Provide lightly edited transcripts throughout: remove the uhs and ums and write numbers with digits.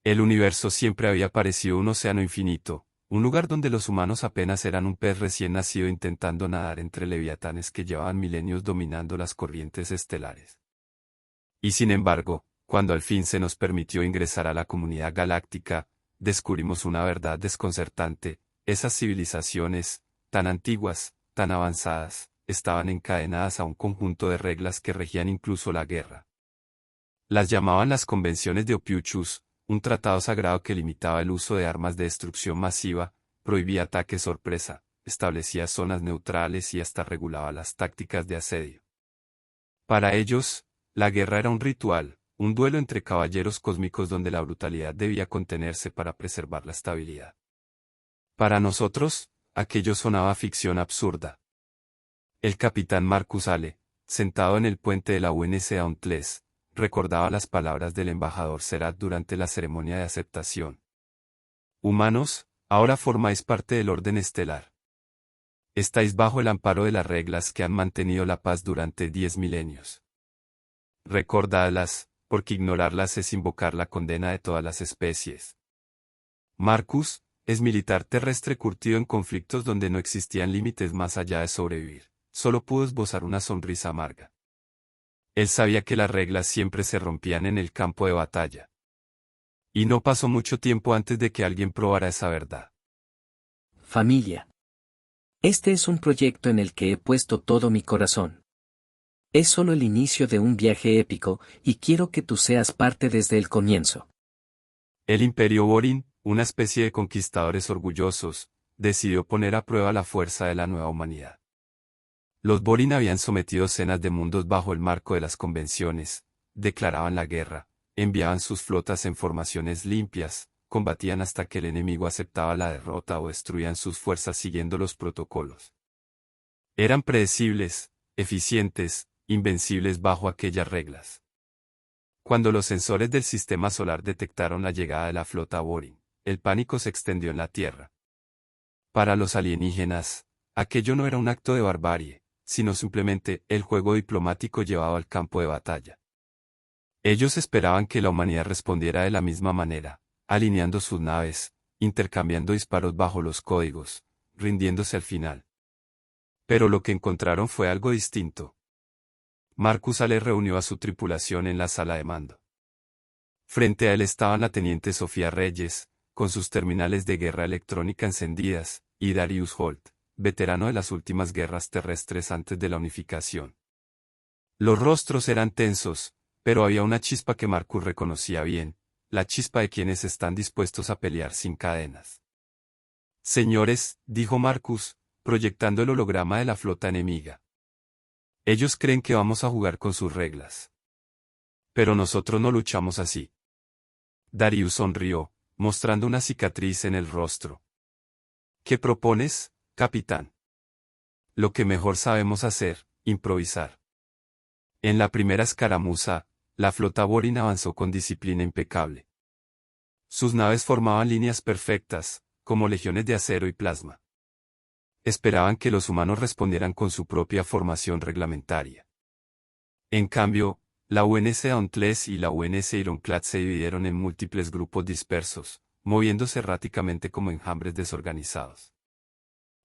El universo siempre había parecido un océano infinito, un lugar donde los humanos apenas eran un pez recién nacido intentando nadar entre leviatanes que llevaban milenios dominando las corrientes estelares. Y sin embargo, cuando al fin se nos permitió ingresar a la comunidad galáctica, descubrimos una verdad desconcertante: esas civilizaciones, tan antiguas, tan avanzadas, estaban encadenadas a un conjunto de reglas que regían incluso la guerra. Las llamaban las Convenciones de Ophiuchus, un tratado sagrado que limitaba el uso de armas de destrucción masiva, prohibía ataques sorpresa, establecía zonas neutrales y hasta regulaba las tácticas de asedio. Para ellos, la guerra era un ritual, un duelo entre caballeros cósmicos donde la brutalidad debía contenerse para preservar la estabilidad. Para nosotros, aquello sonaba a ficción absurda. El capitán Marcus Ale, sentado en el puente de la UNS Dauntless, recordaba las palabras del embajador Serat durante la ceremonia de aceptación. Humanos, ahora formáis parte del orden estelar. Estáis bajo el amparo de las reglas que han mantenido la paz durante 10 milenios. Recordadlas, porque ignorarlas es invocar la condena de todas las especies. Marcus es militar terrestre curtido en conflictos donde no existían límites más allá de sobrevivir. Solo pudo esbozar una sonrisa amarga. Él sabía que las reglas siempre se rompían en el campo de batalla. Y no pasó mucho tiempo antes de que alguien probara esa verdad. Familia. Este es un proyecto en el que he puesto todo mi corazón. Es solo el inicio de un viaje épico, y quiero que tú seas parte desde el comienzo. El Imperio Borin, una especie de conquistadores orgullosos, decidió poner a prueba la fuerza de la nueva humanidad. Los Borin habían sometido docenas de mundos bajo el marco de las convenciones, declaraban la guerra, enviaban sus flotas en formaciones limpias, combatían hasta que el enemigo aceptaba la derrota o destruían sus fuerzas siguiendo los protocolos. Eran predecibles, eficientes, invencibles bajo aquellas reglas. Cuando los sensores del sistema solar detectaron la llegada de la flota Borin, el pánico se extendió en la Tierra. Para los alienígenas, aquello no era un acto de barbarie, sino simplemente el juego diplomático llevado al campo de batalla. Ellos esperaban que la humanidad respondiera de la misma manera, alineando sus naves, intercambiando disparos bajo los códigos, rindiéndose al final. Pero lo que encontraron fue algo distinto. Marcus Ale reunió a su tripulación en la sala de mando. Frente a él estaban la teniente Sofía Reyes, con sus terminales de guerra electrónica encendidas, y Darius Holt, veterano de las últimas guerras terrestres antes de la unificación. Los rostros eran tensos, pero había una chispa que Marcus reconocía bien, la chispa de quienes están dispuestos a pelear sin cadenas. Señores, dijo Marcus, proyectando el holograma de la flota enemiga. Ellos creen que vamos a jugar con sus reglas. Pero nosotros no luchamos así. Darius sonrió, mostrando una cicatriz en el rostro. ¿Qué propones, capitán? Lo que mejor sabemos hacer, improvisar. En la primera escaramuza, la flota Borin avanzó con disciplina impecable. Sus naves formaban líneas perfectas, como legiones de acero y plasma. Esperaban que los humanos respondieran con su propia formación reglamentaria. En cambio, la UNS Dauntless y la UNS Ironclad se dividieron en múltiples grupos dispersos, moviéndose erráticamente como enjambres desorganizados.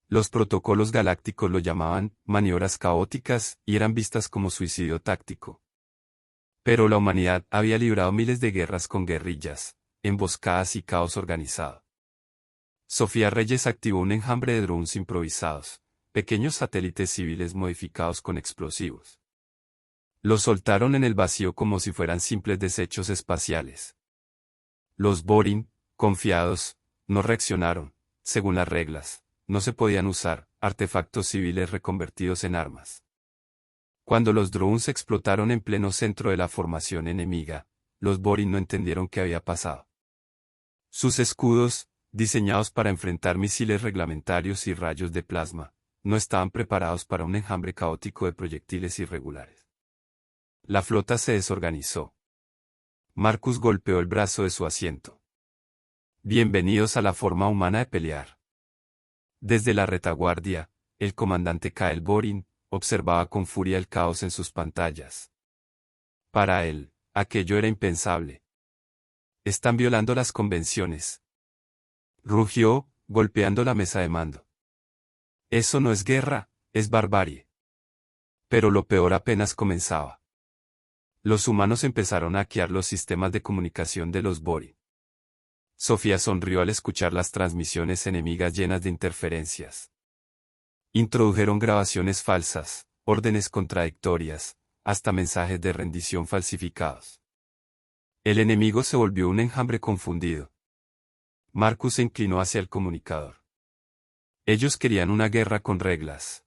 Los protocolos galácticos lo llamaban maniobras caóticas y eran vistas como suicidio táctico. Pero la humanidad había librado miles de guerras con guerrillas, emboscadas y caos organizado. Sofía Reyes activó un enjambre de drones improvisados, pequeños satélites civiles modificados con explosivos. Los soltaron en el vacío como si fueran simples desechos espaciales. Los Borin, confiados, no reaccionaron, según las reglas. No se podían usar artefactos civiles reconvertidos en armas. Cuando los drones explotaron en pleno centro de la formación enemiga, los Borin no entendieron qué había pasado. Sus escudos, diseñados para enfrentar misiles reglamentarios y rayos de plasma, no estaban preparados para un enjambre caótico de proyectiles irregulares. La flota se desorganizó. Marcus golpeó el brazo de su asiento. Bienvenidos a la forma humana de pelear. Desde la retaguardia, el comandante Kael Borin observaba con furia el caos en sus pantallas. Para él, aquello era impensable. Están violando las convenciones. Rugió, golpeando la mesa de mando. Eso no es guerra, es barbarie. Pero lo peor apenas comenzaba. Los humanos empezaron a hackear los sistemas de comunicación de los Borin. Sofía sonrió al escuchar las transmisiones enemigas llenas de interferencias. Introdujeron grabaciones falsas, órdenes contradictorias, hasta mensajes de rendición falsificados. El enemigo se volvió un enjambre confundido. Marcus se inclinó hacia el comunicador. Ellos querían una guerra con reglas.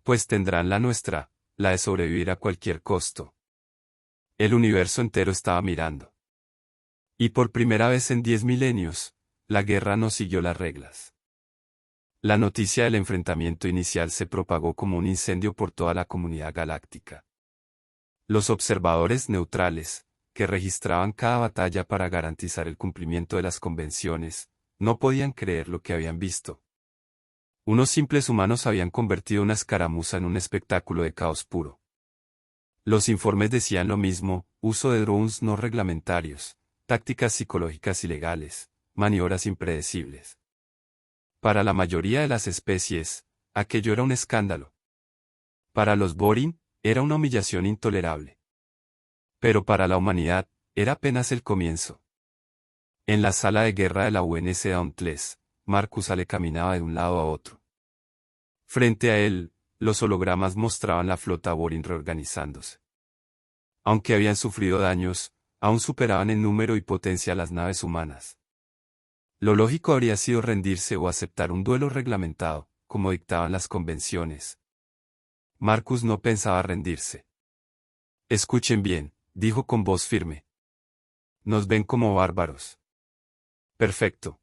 Pues tendrán la nuestra, la de sobrevivir a cualquier costo. El universo entero estaba mirando. Y por primera vez en 10 milenios, la guerra no siguió las reglas. La noticia del enfrentamiento inicial se propagó como un incendio por toda la comunidad galáctica. Los observadores neutrales, que registraban cada batalla para garantizar el cumplimiento de las convenciones, no podían creer lo que habían visto. Unos simples humanos habían convertido una escaramuza en un espectáculo de caos puro. Los informes decían lo mismo: uso de drones no reglamentarios, tácticas psicológicas ilegales, maniobras impredecibles. Para la mayoría de las especies, aquello era un escándalo. Para los Borin, era una humillación intolerable. Pero para la humanidad, era apenas el comienzo. En la sala de guerra de la UNS Dauntless, Marcus Ale caminaba de un lado a otro. Frente a él, los hologramas mostraban la flota Borin reorganizándose. Aunque habían sufrido daños, aún superaban en número y potencia a las naves humanas. Lo lógico habría sido rendirse o aceptar un duelo reglamentado, como dictaban las convenciones. Marcus no pensaba rendirse. Escuchen bien, dijo con voz firme. Nos ven como bárbaros. Perfecto.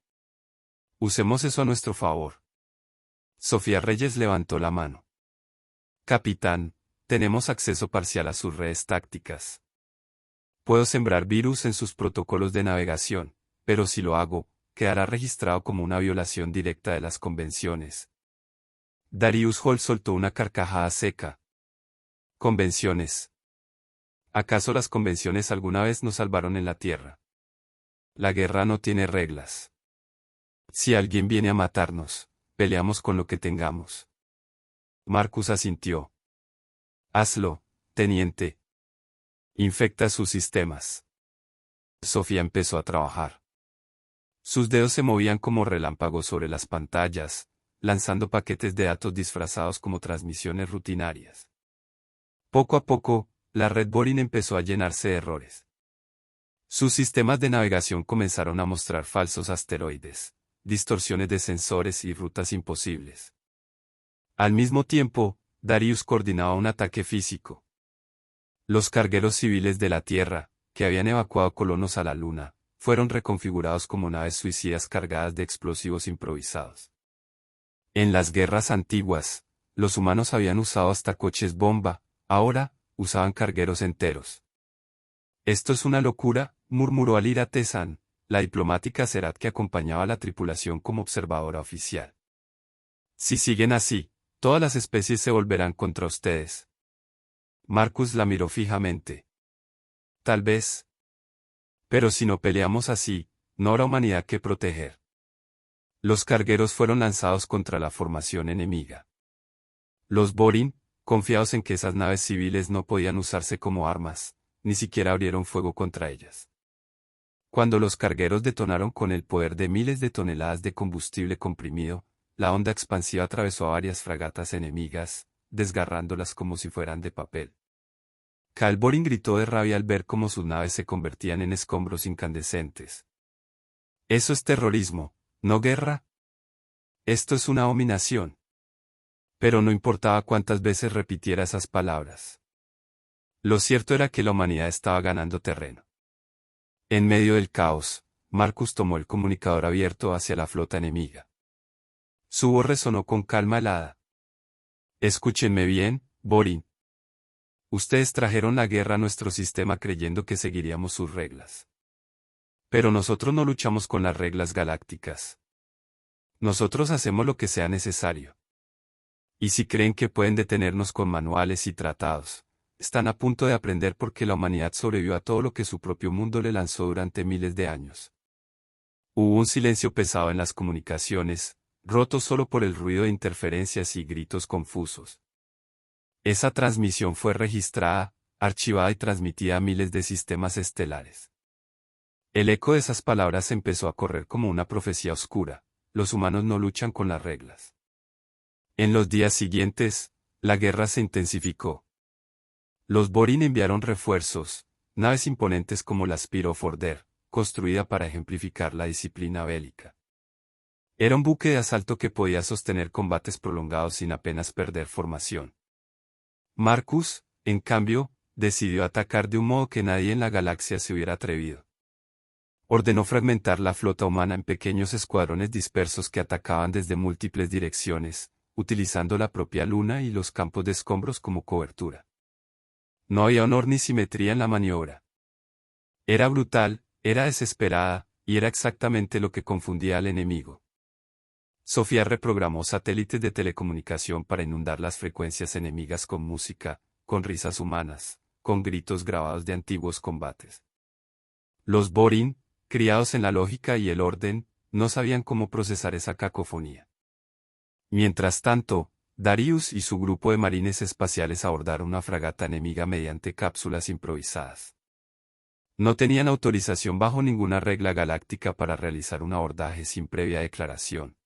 Usemos eso a nuestro favor. Sofía Reyes levantó la mano. Capitán, tenemos acceso parcial a sus redes tácticas. Puedo sembrar virus en sus protocolos de navegación, pero si lo hago, quedará registrado como una violación directa de las convenciones. Darius Hall soltó una carcajada seca. Convenciones. ¿Acaso las convenciones alguna vez nos salvaron en la Tierra? La guerra no tiene reglas. Si alguien viene a matarnos, peleamos con lo que tengamos. Marcus asintió. Hazlo, teniente. Infecta sus sistemas. Sofía empezó a trabajar. Sus dedos se movían como relámpagos sobre las pantallas, lanzando paquetes de datos disfrazados como transmisiones rutinarias. Poco a poco, la red Borin empezó a llenarse de errores. Sus sistemas de navegación comenzaron a mostrar falsos asteroides, distorsiones de sensores y rutas imposibles. Al mismo tiempo, Darius coordinaba un ataque físico. Los cargueros civiles de la Tierra, que habían evacuado colonos a la Luna, fueron reconfigurados como naves suicidas cargadas de explosivos improvisados. En las guerras antiguas, los humanos habían usado hasta coches bomba, ahora, usaban cargueros enteros. Esto es una locura, murmuró Alira Tezan, la diplomática Serat que acompañaba a la tripulación como observadora oficial. Si siguen así, todas las especies se volverán contra ustedes. Marcus la miró fijamente. Tal vez. Pero si no peleamos así, no habrá humanidad que proteger. Los cargueros fueron lanzados contra la formación enemiga. Los Borin, confiados en que esas naves civiles no podían usarse como armas, ni siquiera abrieron fuego contra ellas. Cuando los cargueros detonaron con el poder de miles de toneladas de combustible comprimido, la onda expansiva atravesó a varias fragatas enemigas, desgarrándolas como si fueran de papel. Cal Borin gritó de rabia al ver cómo sus naves se convertían en escombros incandescentes. Eso es terrorismo, ¿no guerra? Esto es una abominación. Pero no importaba cuántas veces repitiera esas palabras. Lo cierto era que la humanidad estaba ganando terreno. En medio del caos, Marcus tomó el comunicador abierto hacia la flota enemiga. Su voz resonó con calma helada. Escúchenme bien, Borin. Ustedes trajeron la guerra a nuestro sistema creyendo que seguiríamos sus reglas. Pero nosotros no luchamos con las reglas galácticas. Nosotros hacemos lo que sea necesario. Y si creen que pueden detenernos con manuales y tratados, están a punto de aprender porque la humanidad sobrevivió a todo lo que su propio mundo le lanzó durante miles de años. Hubo un silencio pesado en las comunicaciones, roto solo por el ruido de interferencias y gritos confusos. Esa transmisión fue registrada, archivada y transmitida a miles de sistemas estelares. El eco de esas palabras empezó a correr como una profecía oscura: los humanos no luchan con las reglas. En los días siguientes, la guerra se intensificó. Los Borin enviaron refuerzos, naves imponentes como la Spiro Forder, construida para ejemplificar la disciplina bélica. Era un buque de asalto que podía sostener combates prolongados sin apenas perder formación. Marcus, en cambio, decidió atacar de un modo que nadie en la galaxia se hubiera atrevido. Ordenó fragmentar la flota humana en pequeños escuadrones dispersos que atacaban desde múltiples direcciones, utilizando la propia luna y los campos de escombros como cobertura. No había honor ni simetría en la maniobra. Era brutal, era desesperada, y era exactamente lo que confundía al enemigo. Sofía reprogramó satélites de telecomunicación para inundar las frecuencias enemigas con música, con risas humanas, con gritos grabados de antiguos combates. Los Borin, criados en la lógica y el orden, no sabían cómo procesar esa cacofonía. Mientras tanto, Darius y su grupo de marines espaciales abordaron una fragata enemiga mediante cápsulas improvisadas. No tenían autorización bajo ninguna regla galáctica para realizar un abordaje sin previa declaración.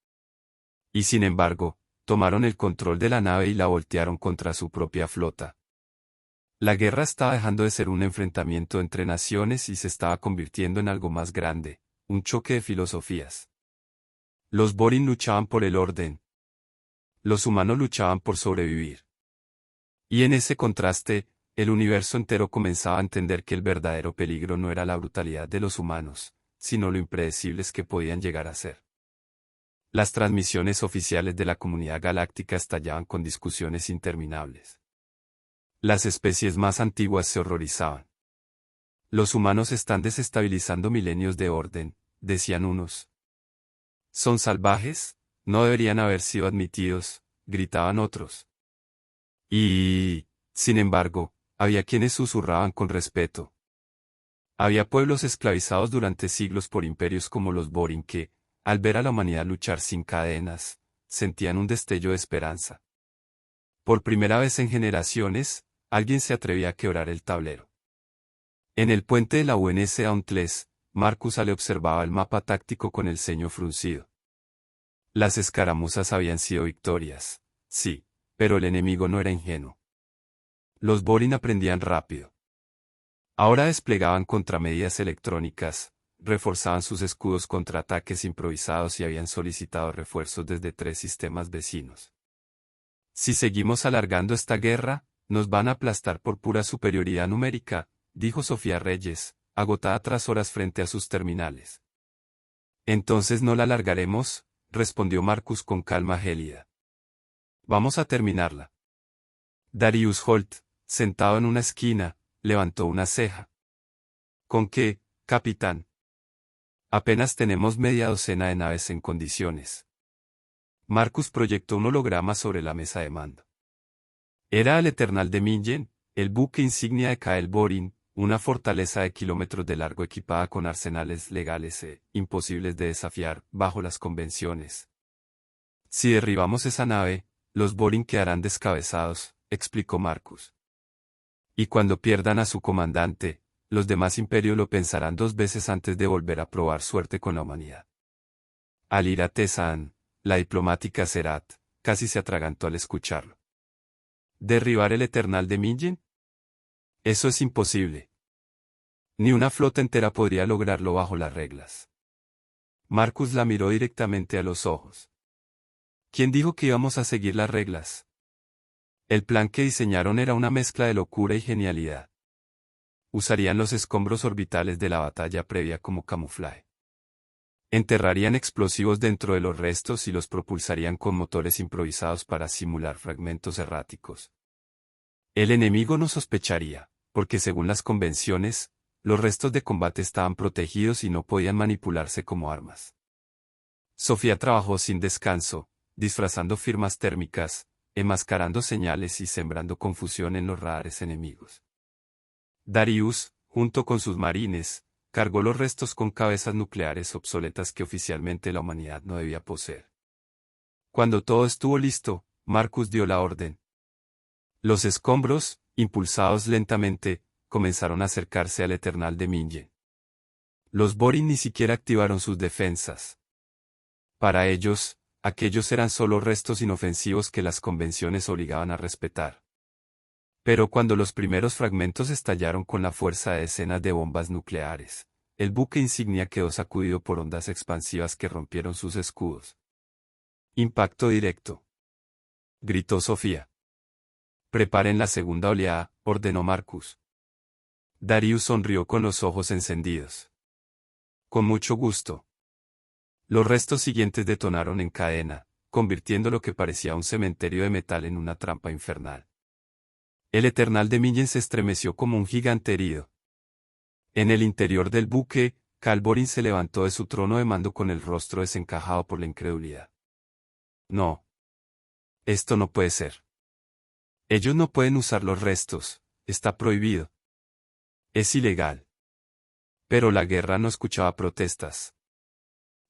Y sin embargo, tomaron el control de la nave y la voltearon contra su propia flota. La guerra estaba dejando de ser un enfrentamiento entre naciones y se estaba convirtiendo en algo más grande, un choque de filosofías. Los Borin luchaban por el orden. Los humanos luchaban por sobrevivir. Y en ese contraste, el universo entero comenzaba a entender que el verdadero peligro no era la brutalidad de los humanos, sino lo impredecibles que podían llegar a ser. Las transmisiones oficiales de la comunidad galáctica estallaban con discusiones interminables. Las especies más antiguas se horrorizaban. Los humanos están desestabilizando milenios de orden, decían unos. Son salvajes, no deberían haber sido admitidos, gritaban otros. Y, sin embargo, había quienes susurraban con respeto. Había pueblos esclavizados durante siglos por imperios como los Borin que, al ver a la humanidad luchar sin cadenas, sentían un destello de esperanza. Por primera vez en generaciones, alguien se atrevía a quebrar el tablero. En el puente de la UNS Dauntless, Marcus le observaba el mapa táctico con el ceño fruncido. Las escaramuzas habían sido victorias, sí, pero el enemigo no era ingenuo. Los Borin aprendían rápido. Ahora desplegaban contramedidas electrónicas, reforzaban sus escudos contra ataques improvisados y habían solicitado refuerzos desde 3 sistemas vecinos. Si seguimos alargando esta guerra, nos van a aplastar por pura superioridad numérica, dijo Sofía Reyes, agotada tras horas frente a sus terminales. Entonces no la alargaremos, respondió Marcus con calma gélida. Vamos a terminarla. Darius Holt, sentado en una esquina, levantó una ceja. ¿Con qué, capitán? Apenas tenemos media docena de naves en condiciones. Marcus proyectó un holograma sobre la mesa de mando. Era el Eternal de Mingen, el buque insignia de Kael Borin, una fortaleza de kilómetros de largo equipada con arsenales legales imposibles de desafiar bajo las convenciones. Si derribamos esa nave, los Borin quedarán descabezados, explicó Marcus. Y cuando pierdan a su comandante, los demás imperios lo pensarán 2 veces antes de volver a probar suerte con la humanidad. Alira Tesan, la diplomática Serat, casi se atragantó al escucharlo. ¿Derribar el Eternal de Mingen? Eso es imposible. Ni una flota entera podría lograrlo bajo las reglas. Marcus la miró directamente a los ojos. ¿Quién dijo que íbamos a seguir las reglas? El plan que diseñaron era una mezcla de locura y genialidad. Usarían los escombros orbitales de la batalla previa como camuflaje. Enterrarían explosivos dentro de los restos y los propulsarían con motores improvisados para simular fragmentos erráticos. El enemigo no sospecharía, porque según las convenciones, los restos de combate estaban protegidos y no podían manipularse como armas. Sofía trabajó sin descanso, disfrazando firmas térmicas, enmascarando señales y sembrando confusión en los radares enemigos. Darius, junto con sus marines, cargó los restos con cabezas nucleares obsoletas que oficialmente la humanidad no debía poseer. Cuando todo estuvo listo, Marcus dio la orden. Los escombros, impulsados lentamente, comenzaron a acercarse al Eternal de Mingen. Los Borin ni siquiera activaron sus defensas. Para ellos, aquellos eran solo restos inofensivos que las convenciones obligaban a respetar. Pero cuando los primeros fragmentos estallaron con la fuerza de decenas de bombas nucleares, el buque insignia quedó sacudido por ondas expansivas que rompieron sus escudos. Impacto directo, gritó Sofía. Preparen la segunda oleada, ordenó Marcus. Darius sonrió con los ojos encendidos. Con mucho gusto. Los restos siguientes detonaron en cadena, convirtiendo lo que parecía un cementerio de metal en una trampa infernal. El Eternal de Mingen se estremeció como un gigante herido. En el interior del buque, Calborin se levantó de su trono de mando con el rostro desencajado por la incredulidad. No. Esto no puede ser. Ellos no pueden usar los restos, está prohibido. Es ilegal. Pero la guerra no escuchaba protestas.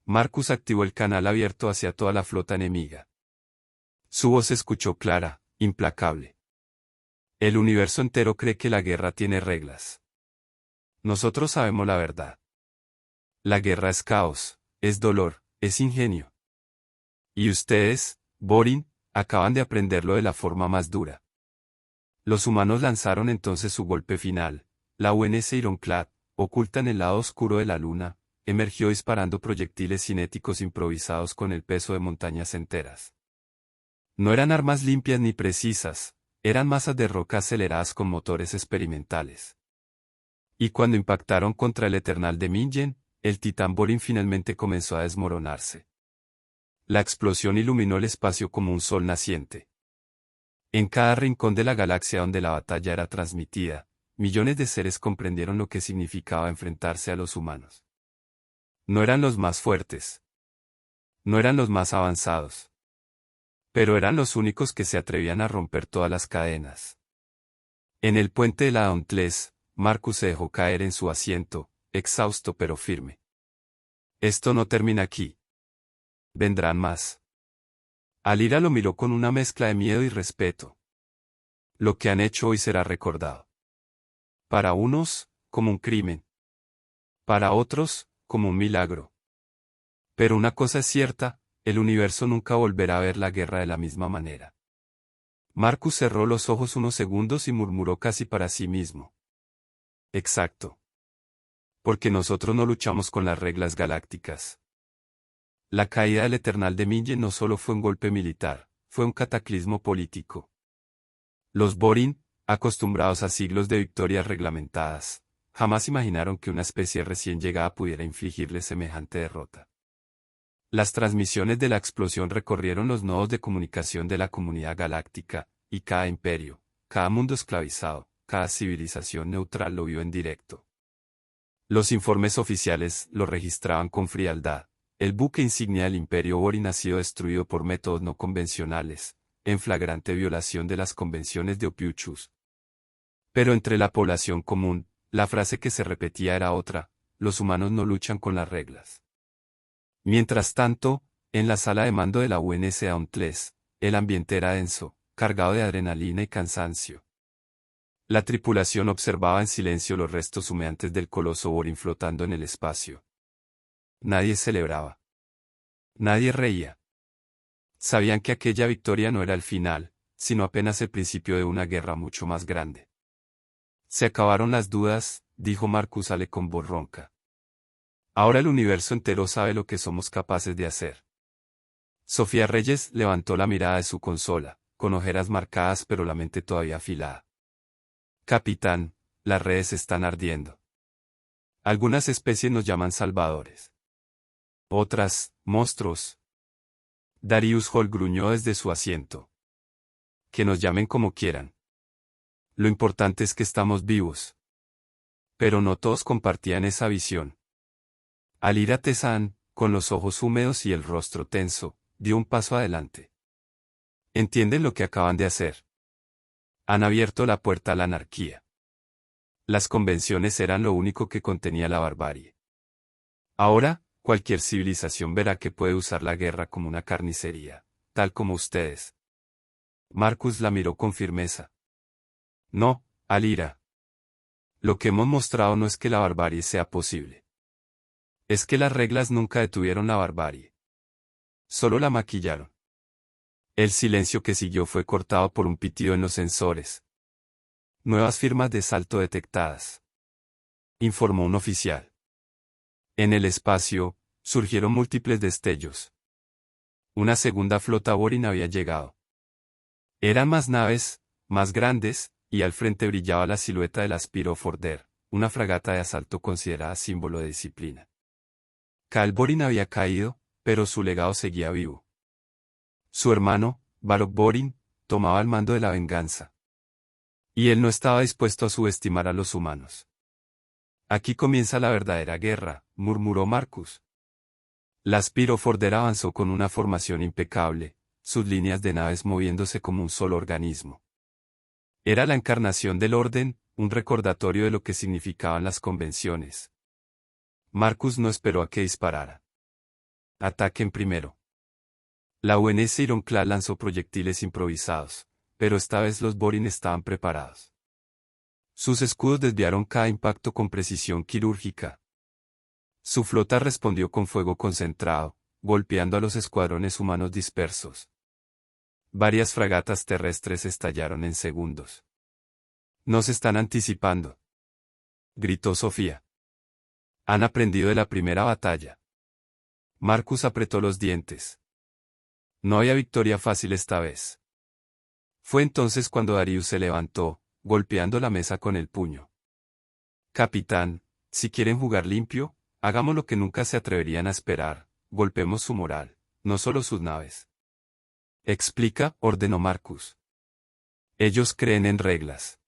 Marcus activó el canal abierto hacia toda la flota enemiga. Su voz se escuchó clara, implacable. El universo entero cree que la guerra tiene reglas. Nosotros sabemos la verdad. La guerra es caos, es dolor, es ingenio. Y ustedes, Borin, acaban de aprenderlo de la forma más dura. Los humanos lanzaron entonces su golpe final. La UNS Ironclad, oculta en el lado oscuro de la luna, emergió disparando proyectiles cinéticos improvisados con el peso de montañas enteras. No eran armas limpias ni precisas, eran masas de roca aceleradas con motores experimentales. Y cuando impactaron contra el Eternal de Mingen, el Titán Borin finalmente comenzó a desmoronarse. La explosión iluminó el espacio como un sol naciente. En cada rincón de la galaxia donde la batalla era transmitida, millones de seres comprendieron lo que significaba enfrentarse a los humanos. No eran los más fuertes. No eran los más avanzados. Pero eran los únicos que se atrevían a romper todas las cadenas. En el puente de la Dauntless, Marcus se dejó caer en su asiento, exhausto pero firme. Esto no termina aquí. Vendrán más. Alira lo miró con una mezcla de miedo y respeto. Lo que han hecho hoy será recordado. Para unos, como un crimen. Para otros, como un milagro. Pero una cosa es cierta, el universo nunca volverá a ver la guerra de la misma manera. Marcus cerró los ojos unos segundos y murmuró casi para sí mismo. Exacto. Porque nosotros no luchamos con las reglas galácticas. La caída del Eternal de Mingen no solo fue un golpe militar, fue un cataclismo político. Los Borin, acostumbrados a siglos de victorias reglamentadas, jamás imaginaron que una especie recién llegada pudiera infligirles semejante derrota. Las transmisiones de la explosión recorrieron los nodos de comunicación de la comunidad galáctica, y cada imperio, cada mundo esclavizado, cada civilización neutral lo vio en directo. Los informes oficiales lo registraban con frialdad. El buque insignia del Imperio Borin ha sido destruido por métodos no convencionales, en flagrante violación de las convenciones de Ophiuchus. Pero entre la población común, la frase que se repetía era otra: los humanos no luchan con las reglas. Mientras tanto, en la sala de mando de la UNS Dauntless, el ambiente era denso, cargado de adrenalina y cansancio. La tripulación observaba en silencio los restos humeantes del coloso Borin flotando en el espacio. Nadie celebraba. Nadie reía. Sabían que aquella victoria no era el final, sino apenas el principio de una guerra mucho más grande. Se acabaron las dudas, dijo Marcus Ale con voz ronca. Ahora el universo entero sabe lo que somos capaces de hacer. Sofía Reyes levantó la mirada de su consola, con ojeras marcadas pero la mente todavía afilada. Capitán, las redes están ardiendo. Algunas especies nos llaman salvadores. Otras, monstruos. Darius Hall gruñó desde su asiento. Que nos llamen como quieran. Lo importante es que estamos vivos. Pero no todos compartían esa visión. Alira Tezan, con los ojos húmedos y el rostro tenso, dio un paso adelante. ¿Entienden lo que acaban de hacer? Han abierto la puerta a la anarquía. Las convenciones eran lo único que contenía la barbarie. Ahora, cualquier civilización verá que puede usar la guerra como una carnicería, tal como ustedes. Marcus la miró con firmeza. No, Alira. Lo que hemos mostrado no es que la barbarie sea posible. Es que las reglas nunca detuvieron la barbarie. Solo la maquillaron. El silencio que siguió fue cortado por un pitido en los sensores. Nuevas firmas de salto detectadas, informó un oficial. En el espacio, surgieron múltiples destellos. Una segunda flota Borin había llegado. Eran más naves, más grandes, y al frente brillaba la silueta del Aspiro Forder, una fragata de asalto considerada símbolo de disciplina. Kal Borin había caído, pero su legado seguía vivo. Su hermano, Balog Borin, tomaba el mando de la venganza. Y él no estaba dispuesto a subestimar a los humanos. Aquí comienza la verdadera guerra, murmuró Marcus. La Aspiro Forder avanzó con una formación impecable, sus líneas de naves moviéndose como un solo organismo. Era la encarnación del orden, un recordatorio de lo que significaban las convenciones. Marcus no esperó a que disparara. Ataquen primero. La UNS Ironclad lanzó proyectiles improvisados, pero esta vez los Borin estaban preparados. Sus escudos desviaron cada impacto con precisión quirúrgica. Su flota respondió con fuego concentrado, golpeando a los escuadrones humanos dispersos. Varias fragatas terrestres estallaron en segundos. «Nos están anticipando», gritó Sofía. «Han aprendido de la primera batalla». Marcus apretó los dientes. No había victoria fácil esta vez. Fue entonces cuando Darius se levantó, golpeando la mesa con el puño. «Capitán, si quieren jugar limpio, hagamos lo que nunca se atreverían a esperar, golpemos su moral, no solo sus naves». «Explica», ordenó Marcus. «Ellos creen en reglas.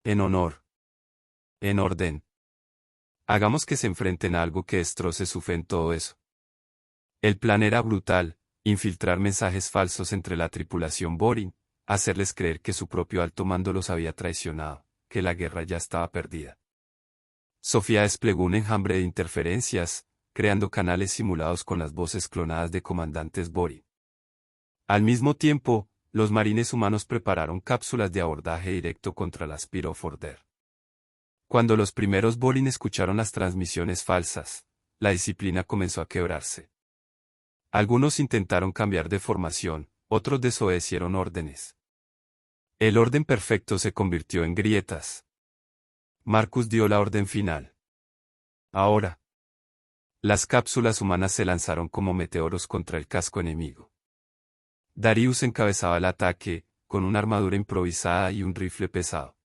En honor. En orden. Hagamos que se enfrenten a algo que destroce su fe en todo eso». El plan era brutal, infiltrar mensajes falsos entre la tripulación Borin, hacerles creer que su propio alto mando los había traicionado, que la guerra ya estaba perdida. Sofía desplegó un enjambre de interferencias, creando canales simulados con las voces clonadas de comandantes Borin. Al mismo tiempo, los marines humanos prepararon cápsulas de abordaje directo contra la Aspiro Forder. Cuando los primeros Borin escucharon las transmisiones falsas, la disciplina comenzó a quebrarse. Algunos intentaron cambiar de formación, otros desobedecieron órdenes. El orden perfecto se convirtió en grietas. Marcus dio la orden final. Ahora. Las cápsulas humanas se lanzaron como meteoros contra el casco enemigo. Darius encabezaba el ataque, con una armadura improvisada y un rifle pesado.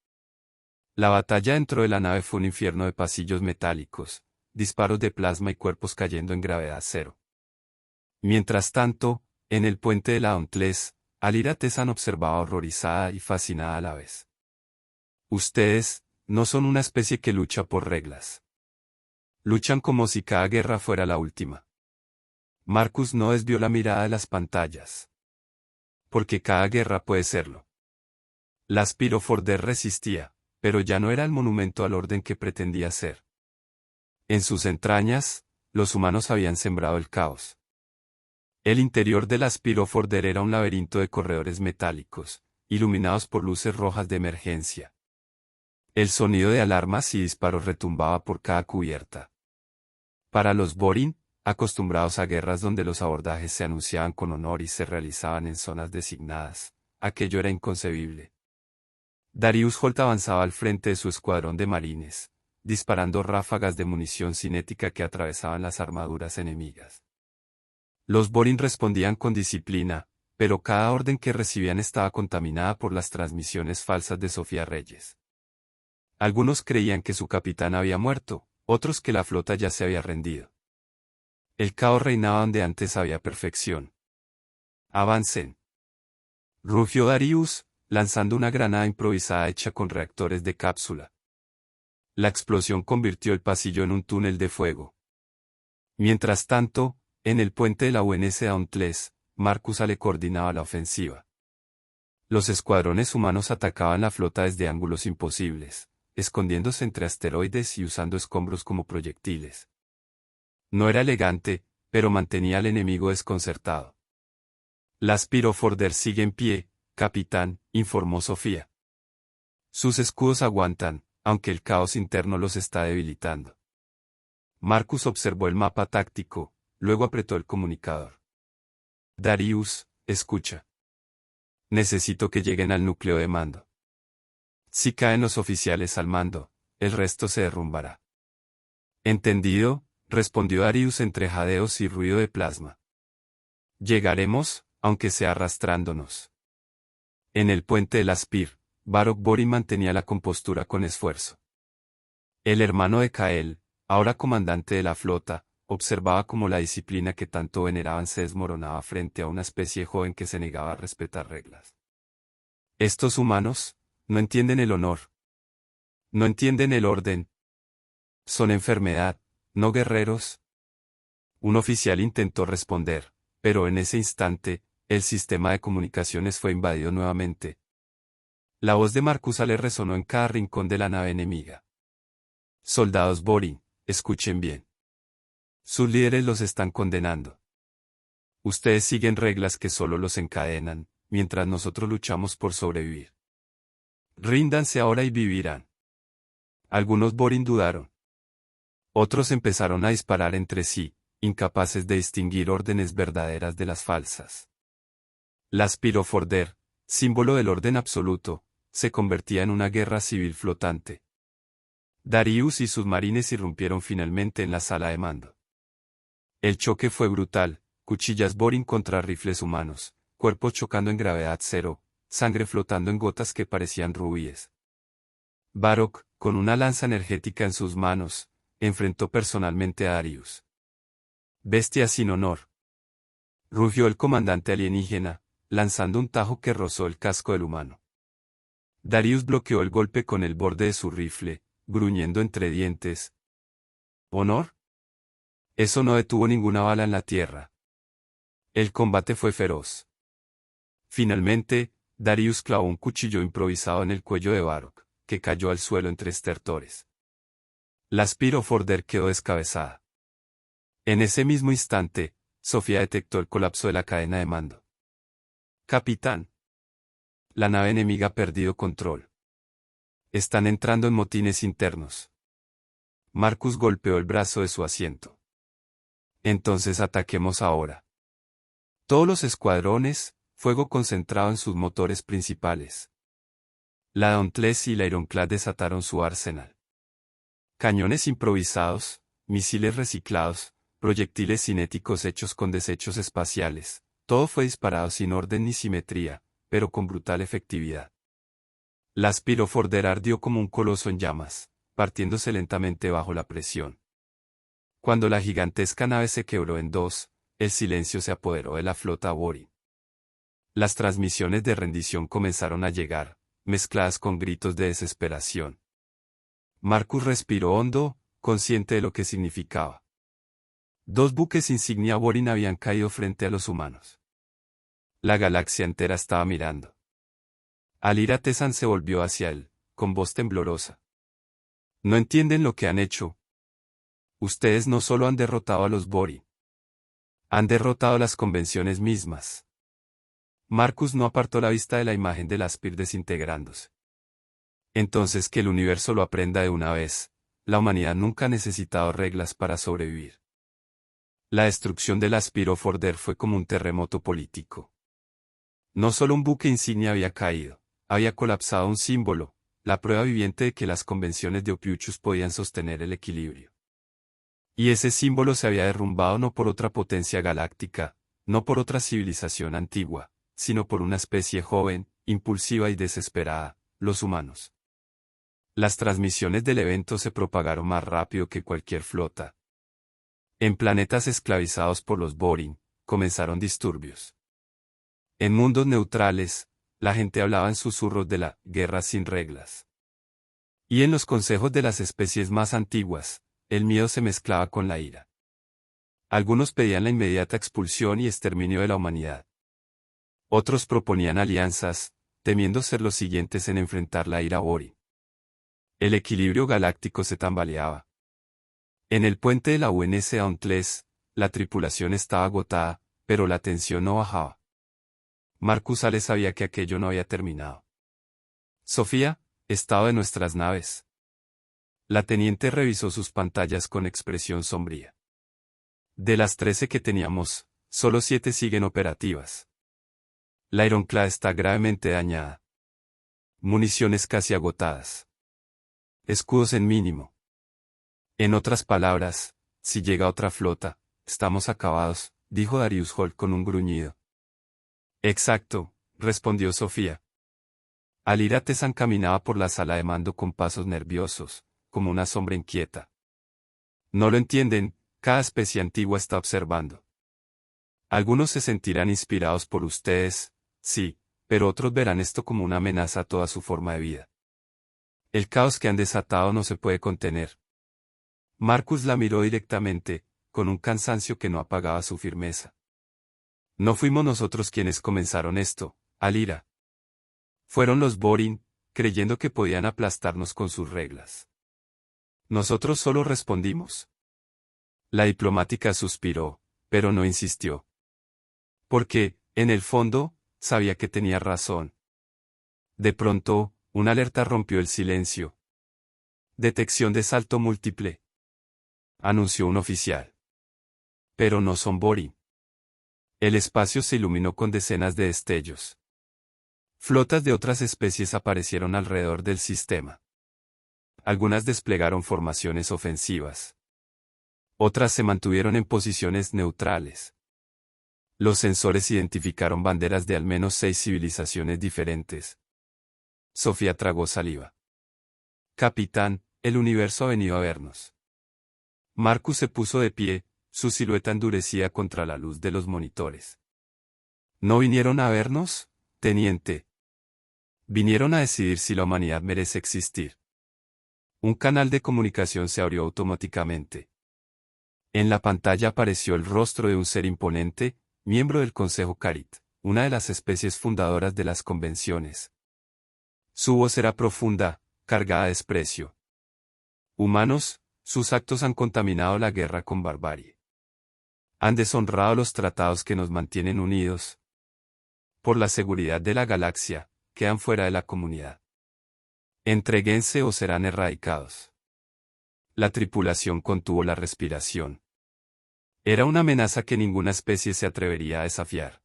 La batalla dentro de la nave fue un infierno de pasillos metálicos, disparos de plasma y cuerpos cayendo en gravedad cero. Mientras tanto, en el puente de la Dauntless, Alira Tesan observaba horrorizada y fascinada a la vez. «Ustedes, no son una especie que lucha por reglas. Luchan como si cada guerra fuera la última». Marcus no desvió la mirada de las pantallas. «Porque cada guerra puede serlo». La Aspiro Forder resistía, pero ya no era el monumento al orden que pretendía ser. En sus entrañas, los humanos habían sembrado el caos. El interior del Aspiro Forder era un laberinto de corredores metálicos, iluminados por luces rojas de emergencia. El sonido de alarmas y disparos retumbaba por cada cubierta. Para los Borin, acostumbrados a guerras donde los abordajes se anunciaban con honor y se realizaban en zonas designadas, aquello era inconcebible. Darius Holt avanzaba al frente de su escuadrón de marines, disparando ráfagas de munición cinética que atravesaban las armaduras enemigas. Los Borin respondían con disciplina, pero cada orden que recibían estaba contaminada por las transmisiones falsas de Sofía Reyes. Algunos creían que su capitán había muerto, otros que la flota ya se había rendido. El caos reinaba donde antes había perfección. «Avancen», rugió Darius, lanzando una granada improvisada hecha con reactores de cápsula. La explosión convirtió el pasillo en un túnel de fuego. Mientras tanto, en el puente de la UNS Dauntless, Marcus le coordinaba la ofensiva. Los escuadrones humanos atacaban la flota desde ángulos imposibles, escondiéndose entre asteroides y usando escombros como proyectiles. No era elegante, pero mantenía al enemigo desconcertado. La Spiroforder sigue en pie, capitán, informó Sofía. Sus escudos aguantan, aunque el caos interno los está debilitando. Marcus observó el mapa táctico, luego apretó el comunicador. Darius, escucha. Necesito que lleguen al núcleo de mando. Si caen los oficiales al mando, el resto se derrumbará. Entendido, respondió Darius entre jadeos y ruido de plasma. Llegaremos, aunque sea arrastrándonos. En el puente del Aspir, Barok Borin mantenía la compostura con esfuerzo. El hermano de Kael, ahora comandante de la flota, observaba cómo la disciplina que tanto veneraban se desmoronaba frente a una especie joven que se negaba a respetar reglas. Estos humanos, no entienden el honor. No entienden el orden. Son enfermedad, no guerreros. Un oficial intentó responder, pero en ese instante, el sistema de comunicaciones fue invadido nuevamente. La voz de Marcus le resonó en cada rincón de la nave enemiga. Soldados Borin, escuchen bien. Sus líderes los están condenando. Ustedes siguen reglas que solo los encadenan, mientras nosotros luchamos por sobrevivir. Ríndanse ahora y vivirán. Algunos Borin dudaron. Otros empezaron a disparar entre sí, incapaces de distinguir órdenes verdaderas de las falsas. La Spiroforder, símbolo del orden absoluto, se convertía en una guerra civil flotante. Darius y sus marines irrumpieron finalmente en la sala de mando. El choque fue brutal, cuchillas Borin contra rifles humanos, cuerpos chocando en gravedad cero, sangre flotando en gotas que parecían rubíes. Barok, con una lanza energética en sus manos, enfrentó personalmente a Darius. Bestia sin honor. Rugió el comandante alienígena, lanzando un tajo que rozó el casco del humano. Darius bloqueó el golpe con el borde de su rifle, gruñendo entre dientes. ¿Honor? Eso no detuvo ninguna bala en la tierra. El combate fue feroz. Finalmente, Darius clavó un cuchillo improvisado en el cuello de Barok, que cayó al suelo entre estertores. La Spiroforder quedó descabezada. En ese mismo instante, Sofía detectó el colapso de la cadena de mando. Capitán. La nave enemiga ha perdido control. Están entrando en motines internos. Marcus golpeó el brazo de su asiento. Entonces ataquemos ahora. Todos los escuadrones, fuego concentrado en sus motores principales. La Dauntless y la Ironclad desataron su arsenal. Cañones improvisados, misiles reciclados, proyectiles cinéticos hechos con desechos espaciales, todo fue disparado sin orden ni simetría, pero con brutal efectividad. La Spiroforder ardió como un coloso en llamas, partiéndose lentamente bajo la presión. Cuando la gigantesca nave se quebró en dos, el silencio se apoderó de la flota Borin. Las transmisiones de rendición comenzaron a llegar, mezcladas con gritos de desesperación. Marcus respiró hondo, consciente de lo que significaba. 2 buques insignia Borin habían caído frente a los humanos. La galaxia entera estaba mirando. Alira Tesan se volvió hacia él, con voz temblorosa. No entienden lo que han hecho. Ustedes no solo han derrotado a los Borin. Han derrotado las convenciones mismas. Marcus no apartó la vista de la imagen del Aspir desintegrándose. Entonces que el universo lo aprenda de una vez, la humanidad nunca ha necesitado reglas para sobrevivir. La destrucción del Spiroforder fue como un terremoto político. No solo un buque insignia había caído, había colapsado un símbolo, la prueba viviente de que las convenciones de Ophiuchus podían sostener el equilibrio. Y ese símbolo se había derrumbado no por otra potencia galáctica, no por otra civilización antigua, sino por una especie joven, impulsiva y desesperada, los humanos. Las transmisiones del evento se propagaron más rápido que cualquier flota. En planetas esclavizados por los Borin, comenzaron disturbios. En mundos neutrales, la gente hablaba en susurros de la guerra sin reglas. Y en los consejos de las especies más antiguas, el miedo se mezclaba con la ira. Algunos pedían la inmediata expulsión y exterminio de la humanidad. Otros proponían alianzas, temiendo ser los siguientes en enfrentar la ira Ori. El equilibrio galáctico se tambaleaba. En el puente de la UNS Dauntless, la tripulación estaba agotada, pero la tensión no bajaba. Marcus Ale sabía que aquello no había terminado. Sofía, estado de nuestras naves. La teniente revisó sus pantallas con expresión sombría. De las 13 que teníamos, solo 7 siguen operativas. La Ironclad está gravemente dañada. Municiones casi agotadas. Escudos en mínimo. En otras palabras, si llega otra flota, estamos acabados, dijo Darius Holt con un gruñido. Exacto, respondió Sofía. Alira Tesan caminaba por la sala de mando con pasos nerviosos, como una sombra inquieta. No lo entienden, cada especie antigua está observando. Algunos se sentirán inspirados por ustedes, sí, pero otros verán esto como una amenaza a toda su forma de vida. El caos que han desatado no se puede contener. Marcus la miró directamente, con un cansancio que no apagaba su firmeza. No fuimos nosotros quienes comenzaron esto, Alira. Fueron los Borin, creyendo que podían aplastarnos con sus reglas. Nosotros solo respondimos. La diplomática suspiró, pero no insistió. Porque, en el fondo, sabía que tenía razón. De pronto, una alerta rompió el silencio. Detección de salto múltiple, anunció un oficial. Pero no son Borin. El espacio se iluminó con decenas de destellos. Flotas de otras especies aparecieron alrededor del sistema. Algunas desplegaron formaciones ofensivas. Otras se mantuvieron en posiciones neutrales. Los sensores identificaron banderas de al menos 6 civilizaciones diferentes. Sofía tragó saliva. Capitán, el universo ha venido a vernos. Marcus se puso de pie, su silueta endurecida contra la luz de los monitores. ¿No vinieron a vernos, teniente? Vinieron a decidir si la humanidad merece existir. Un canal de comunicación se abrió automáticamente. En la pantalla apareció el rostro de un ser imponente, miembro del Consejo Carit, una de las especies fundadoras de las convenciones. Su voz era profunda, cargada de desprecio. Humanos, sus actos han contaminado la guerra con barbarie. Han deshonrado los tratados que nos mantienen unidos. Por la seguridad de la galaxia, quedan fuera de la comunidad. Entréguense o serán erradicados. La tripulación contuvo la respiración. Era una amenaza que ninguna especie se atrevería a desafiar.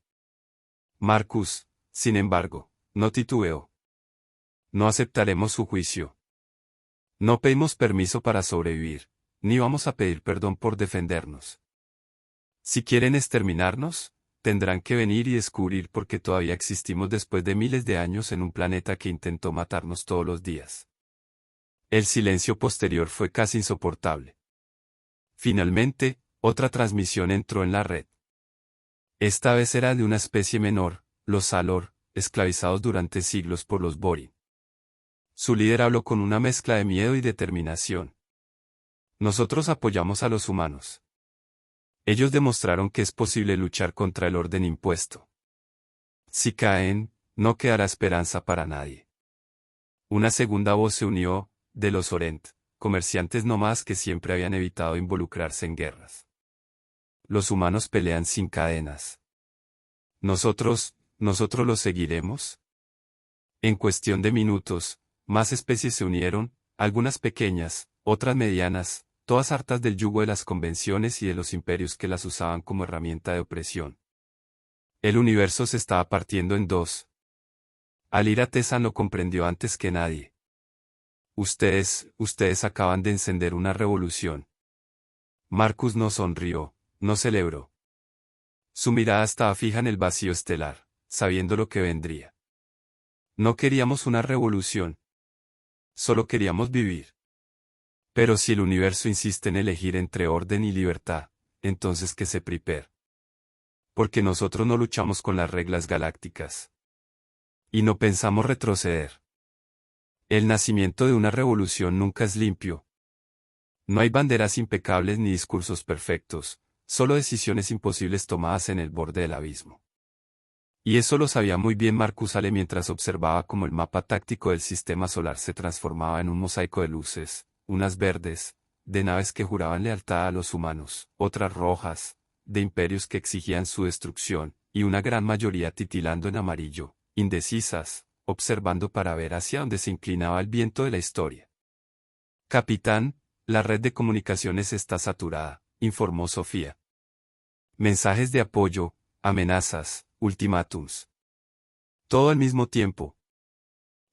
Marcus, sin embargo, no titubeó. No aceptaremos su juicio. No pedimos permiso para sobrevivir, ni vamos a pedir perdón por defendernos. Si quieren exterminarnos, tendrán que venir y descubrir por qué todavía existimos después de miles de años en un planeta que intentó matarnos todos los días. El silencio posterior fue casi insoportable. Finalmente, otra transmisión entró en la red. Esta vez era de una especie menor, los Salor, esclavizados durante siglos por los Borin. Su líder habló con una mezcla de miedo y determinación. Nosotros apoyamos a los humanos. Ellos demostraron que es posible luchar contra el orden impuesto. Si caen, no quedará esperanza para nadie. Una segunda voz se unió, de los Orent, comerciantes nómadas que siempre habían evitado involucrarse en guerras. Los humanos pelean sin cadenas. ¿Nosotros los seguiremos? En cuestión de minutos, más especies se unieron, algunas pequeñas, otras medianas, todas hartas del yugo de las convenciones y de los imperios que las usaban como herramienta de opresión. El universo se estaba partiendo en dos. Alira Tesan lo comprendió antes que nadie. Ustedes acaban de encender una revolución. Marcus no sonrió, no celebró. Su mirada estaba fija en el vacío estelar, sabiendo lo que vendría. No queríamos una revolución. Solo queríamos vivir. Pero si el universo insiste en elegir entre orden y libertad, entonces que se prepare. Porque nosotros no luchamos con las reglas galácticas. Y no pensamos retroceder. El nacimiento de una revolución nunca es limpio. No hay banderas impecables ni discursos perfectos, solo decisiones imposibles tomadas en el borde del abismo. Y eso lo sabía muy bien Marcus Ale mientras observaba cómo el mapa táctico del sistema solar se transformaba en un mosaico de luces, unas verdes, de naves que juraban lealtad a los humanos, otras rojas, de imperios que exigían su destrucción, y una gran mayoría titilando en amarillo, indecisas, observando para ver hacia dónde se inclinaba el viento de la historia. Capitán, la red de comunicaciones está saturada, informó Sofía. Mensajes de apoyo, amenazas, ultimátums. Todo al mismo tiempo.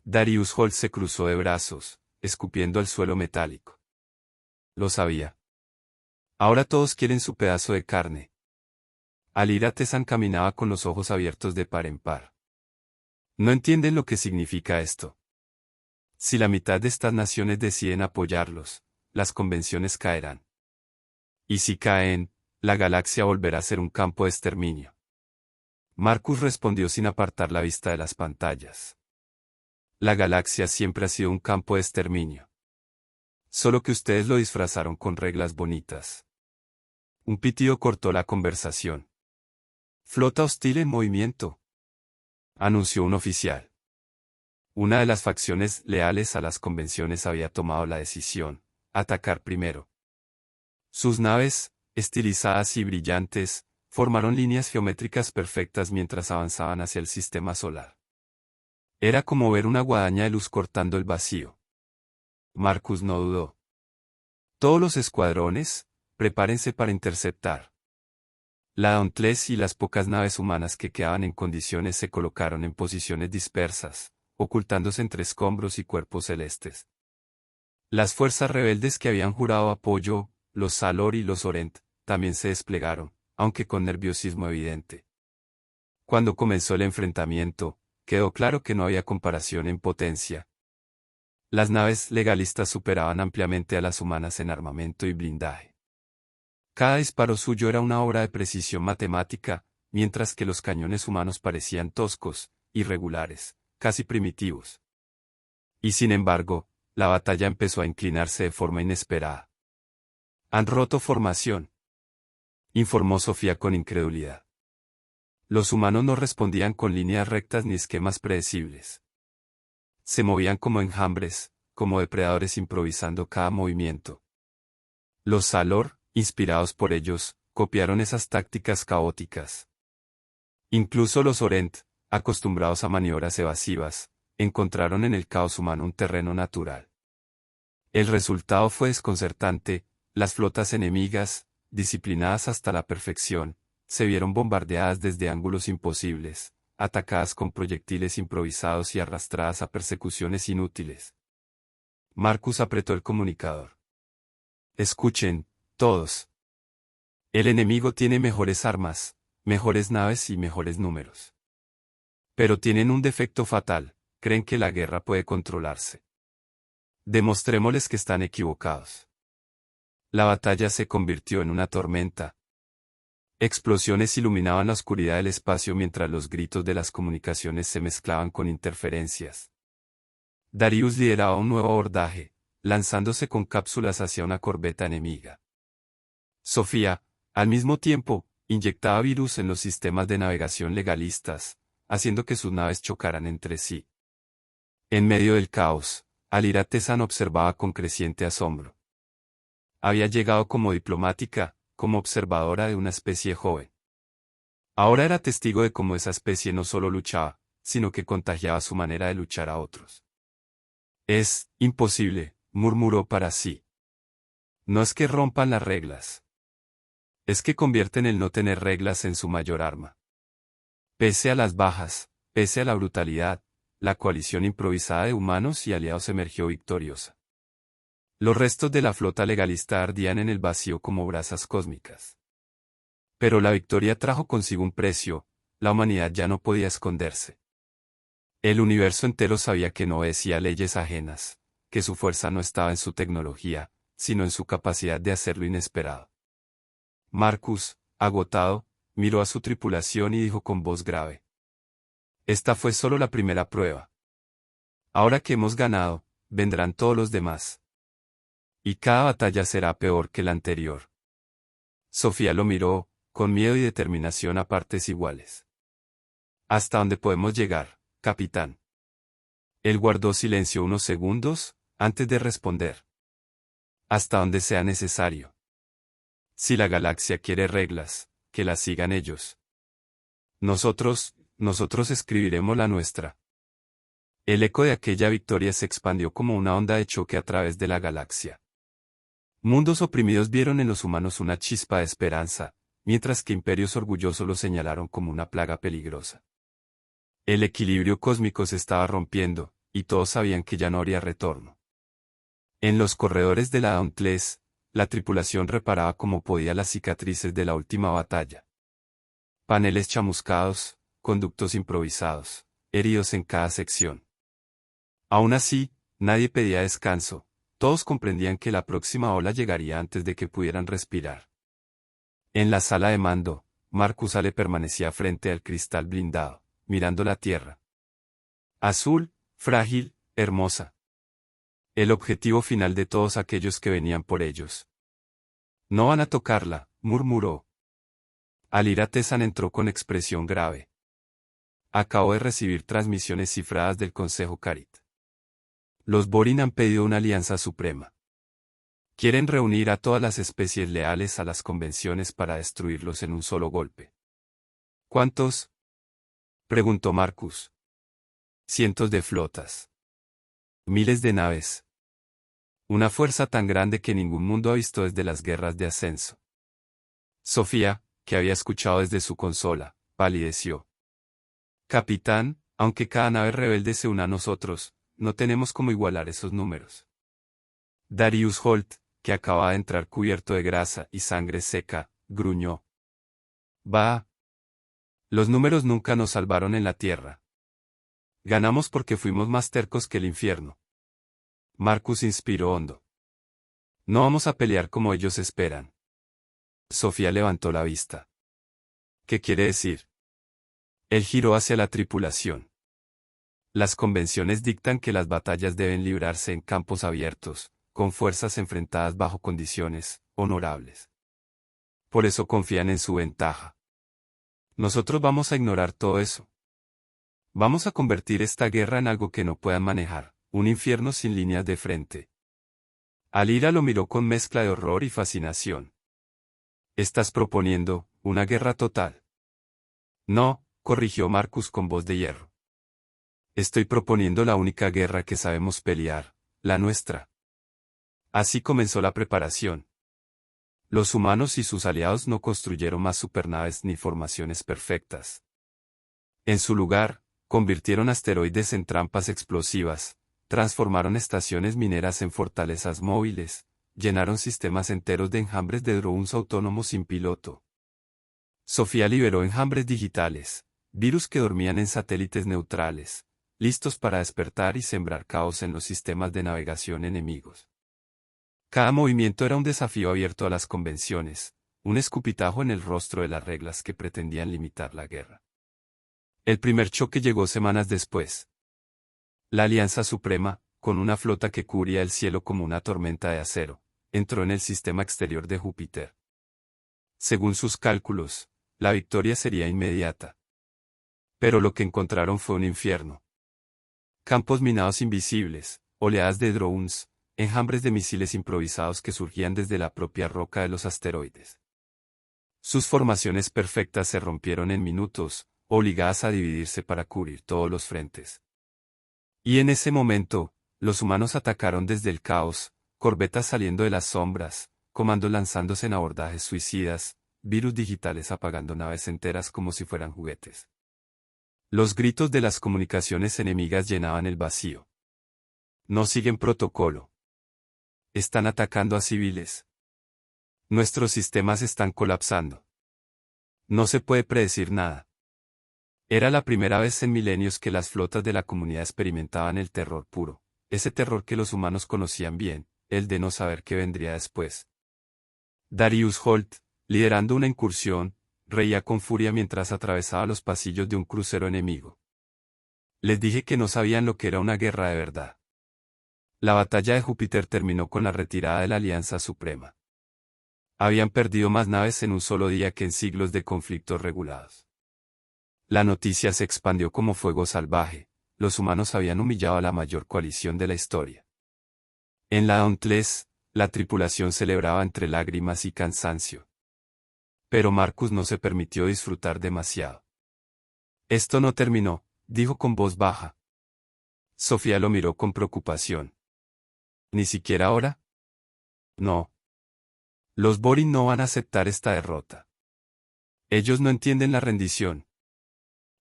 Darius Holt se cruzó de brazos, escupiendo al suelo metálico. Lo sabía. Ahora todos quieren su pedazo de carne. Alira Tesan caminaba con los ojos abiertos de par en par. No entienden lo que significa esto. Si la mitad de estas naciones deciden apoyarlos, las convenciones caerán. Y si caen, la galaxia volverá a ser un campo de exterminio. Marcus respondió sin apartar la vista de las pantallas. La galaxia siempre ha sido un campo de exterminio. Solo que ustedes lo disfrazaron con reglas bonitas. Un pitido cortó la conversación. Flota hostil en movimiento, anunció un oficial. Una de las facciones leales a las convenciones había tomado la decisión, atacar primero. Sus naves, estilizadas y brillantes, formaron líneas geométricas perfectas mientras avanzaban hacia el sistema solar. Era como ver una guadaña de luz cortando el vacío. Marcus no dudó. Todos los escuadrones, prepárense para interceptar. La Dauntless y las pocas naves humanas que quedaban en condiciones se colocaron en posiciones dispersas, ocultándose entre escombros y cuerpos celestes. Las fuerzas rebeldes que habían jurado apoyo, los Salor y los Orent, también se desplegaron, aunque con nerviosismo evidente. Cuando comenzó el enfrentamiento, quedó claro que no había comparación en potencia. Las naves legalistas superaban ampliamente a las humanas en armamento y blindaje. Cada disparo suyo era una obra de precisión matemática, mientras que los cañones humanos parecían toscos, irregulares, casi primitivos. Y sin embargo, la batalla empezó a inclinarse de forma inesperada. Han roto formación, informó Sofía con incredulidad. Los humanos no respondían con líneas rectas ni esquemas predecibles. Se movían como enjambres, como depredadores improvisando cada movimiento. Los Salor, inspirados por ellos, copiaron esas tácticas caóticas. Incluso los Orent, acostumbrados a maniobras evasivas, encontraron en el caos humano un terreno natural. El resultado fue desconcertante, las flotas enemigas, disciplinadas hasta la perfección, se vieron bombardeadas desde ángulos imposibles, atacadas con proyectiles improvisados y arrastradas a persecuciones inútiles. Marcus apretó el comunicador. Escuchen, todos. El enemigo tiene mejores armas, mejores naves y mejores números. Pero tienen un defecto fatal, creen que la guerra puede controlarse. Demostrémosles que están equivocados. La batalla se convirtió en una tormenta. Explosiones iluminaban la oscuridad del espacio mientras los gritos de las comunicaciones se mezclaban con interferencias. Darius lideraba un nuevo abordaje, lanzándose con cápsulas hacia una corbeta enemiga. Sofía, al mismo tiempo, inyectaba virus en los sistemas de navegación legalistas, haciendo que sus naves chocaran entre sí. En medio del caos, Alira Tesan observaba con creciente asombro. Había llegado como diplomática, como observadora de una especie joven. Ahora era testigo de cómo esa especie no solo luchaba, sino que contagiaba su manera de luchar a otros. Es imposible, murmuró para sí. No es que rompan las reglas. Es que convierten el no tener reglas en su mayor arma. Pese a las bajas, pese a la brutalidad, la coalición improvisada de humanos y aliados emergió victoriosa. Los restos de la flota legalista ardían en el vacío como brasas cósmicas. Pero la victoria trajo consigo un precio, la humanidad ya no podía esconderse. El universo entero sabía que no obedecía leyes ajenas, que su fuerza no estaba en su tecnología, sino en su capacidad de hacer lo inesperado. Marcus, agotado, miró a su tripulación y dijo con voz grave. Esta fue solo la primera prueba. Ahora que hemos ganado, vendrán todos los demás. Y cada batalla será peor que la anterior. Sofía lo miró, con miedo y determinación a partes iguales. ¿Hasta dónde podemos llegar, capitán? Él guardó silencio unos segundos, antes de responder. Hasta donde sea necesario. Si la galaxia quiere reglas, que las sigan ellos. Nosotros escribiremos la nuestra. El eco de aquella victoria se expandió como una onda de choque a través de la galaxia. Mundos oprimidos vieron en los humanos una chispa de esperanza, mientras que imperios orgullosos los señalaron como una plaga peligrosa. El equilibrio cósmico se estaba rompiendo, y todos sabían que ya no habría retorno. En los corredores de la Dauntless, la tripulación reparaba como podía las cicatrices de la última batalla. Paneles chamuscados, conductos improvisados, heridos en cada sección. Aún así, nadie pedía descanso, todos comprendían que la próxima ola llegaría antes de que pudieran respirar. En la sala de mando, Marcus Ale permanecía frente al cristal blindado, mirando la tierra. Azul, frágil, hermosa. El objetivo final de todos aquellos que venían por ellos. No van a tocarla, murmuró. Alira Tesan entró con expresión grave. Acabo de recibir transmisiones cifradas del Consejo Carit. Los Borin han pedido una alianza suprema. Quieren reunir a todas las especies leales a las convenciones para destruirlos en un solo golpe. ¿Cuántos? Preguntó Marcus. Cientos de flotas. Miles de naves. Una fuerza tan grande que ningún mundo ha visto desde las guerras de ascenso. Sofía, que había escuchado desde su consola, palideció. Capitán, aunque cada nave rebelde se una a nosotros, no tenemos cómo igualar esos números. Darius Holt, que acababa de entrar cubierto de grasa y sangre seca, gruñó. Bah. Los números nunca nos salvaron en la tierra. Ganamos porque fuimos más tercos que el infierno. Marcus inspiró hondo. No vamos a pelear como ellos esperan. Sofía levantó la vista. ¿Qué quiere decir? Él giró hacia la tripulación. Las convenciones dictan que las batallas deben librarse en campos abiertos, con fuerzas enfrentadas bajo condiciones honorables. Por eso confían en su ventaja. Nosotros vamos a ignorar todo eso. Vamos a convertir esta guerra en algo que no puedan manejar, un infierno sin líneas de frente. Alira lo miró con mezcla de horror y fascinación. ¿Estás proponiendo una guerra total? No, corrigió Marcus con voz de hierro. Estoy proponiendo la única guerra que sabemos pelear, la nuestra. Así comenzó la preparación. Los humanos y sus aliados no construyeron más supernaves ni formaciones perfectas. En su lugar, convirtieron asteroides en trampas explosivas, transformaron estaciones mineras en fortalezas móviles, llenaron sistemas enteros de enjambres de drones autónomos sin piloto. Sofía liberó enjambres digitales, virus que dormían en satélites neutrales, listos para despertar y sembrar caos en los sistemas de navegación enemigos. Cada movimiento era un desafío abierto a las convenciones, un escupitajo en el rostro de las reglas que pretendían limitar la guerra. El primer choque llegó semanas después. La Alianza Suprema, con una flota que cubría el cielo como una tormenta de acero, entró en el sistema exterior de Júpiter. Según sus cálculos, la victoria sería inmediata. Pero lo que encontraron fue un infierno. Campos minados invisibles, oleadas de drones, enjambres de misiles improvisados que surgían desde la propia roca de los asteroides. Sus formaciones perfectas se rompieron en minutos, obligadas a dividirse para cubrir todos los frentes. Y en ese momento, los humanos atacaron desde el caos, corbetas saliendo de las sombras, comandos lanzándose en abordajes suicidas, virus digitales apagando naves enteras como si fueran juguetes. Los gritos de las comunicaciones enemigas llenaban el vacío. No siguen protocolo. Están atacando a civiles. Nuestros sistemas están colapsando. No se puede predecir nada. Era la primera vez en milenios que las flotas de la comunidad experimentaban el terror puro, ese terror que los humanos conocían bien, el de no saber qué vendría después. Darius Holt, liderando una incursión, reía con furia mientras atravesaba los pasillos de un crucero enemigo. Les dije que no sabían lo que era una guerra de verdad. La batalla de Júpiter terminó con la retirada de la Alianza Suprema. Habían perdido más naves en un solo día que en siglos de conflictos regulados. La noticia se expandió como fuego salvaje. Los humanos habían humillado a la mayor coalición de la historia. En la Dauntless, la tripulación celebraba entre lágrimas y cansancio. Pero Marcus no se permitió disfrutar demasiado. Esto no terminó, dijo con voz baja. Sofía lo miró con preocupación. ¿Ni siquiera ahora? No. Los Borin no van a aceptar esta derrota. Ellos no entienden la rendición.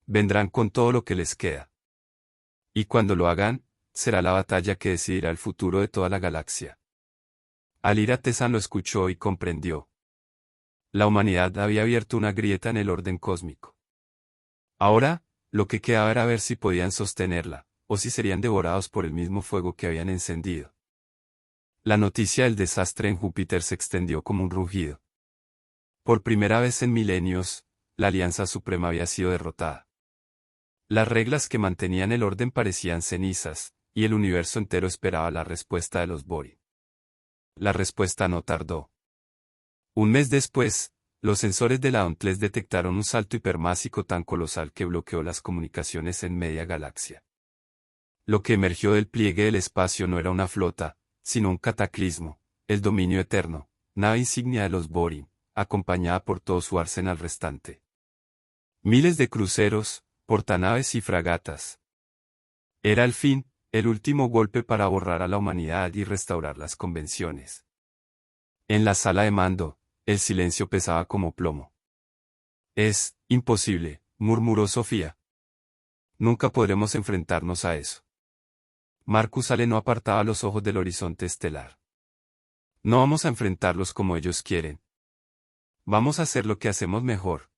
Vendrán con todo lo que les queda. Y cuando lo hagan, será la batalla que decidirá el futuro de toda la galaxia. Alira Tesan lo escuchó y comprendió. La humanidad había abierto una grieta en el orden cósmico. Ahora, lo que quedaba era ver si podían sostenerla, o si serían devorados por el mismo fuego que habían encendido. La noticia del desastre en Júpiter se extendió como un rugido. Por primera vez en milenios, la Alianza Suprema había sido derrotada. Las reglas que mantenían el orden parecían cenizas, y el universo entero esperaba la respuesta de los Borin. La respuesta no tardó. Un mes después, los sensores de la Dauntless detectaron un salto hipermásico tan colosal que bloqueó las comunicaciones en media galaxia. Lo que emergió del pliegue del espacio no era una flota, sino un cataclismo, el dominio eterno, nave insignia de los Borin, acompañada por todo su arsenal restante. Miles de cruceros, portanaves y fragatas. Era el fin, el último golpe para borrar a la humanidad y restaurar las convenciones. En la sala de mando, el silencio pesaba como plomo. Es imposible, murmuró Sofía. Nunca podremos enfrentarnos a eso. Marcus Ale no apartaba los ojos del horizonte estelar. No vamos a enfrentarlos como ellos quieren. Vamos a hacer lo que hacemos mejor.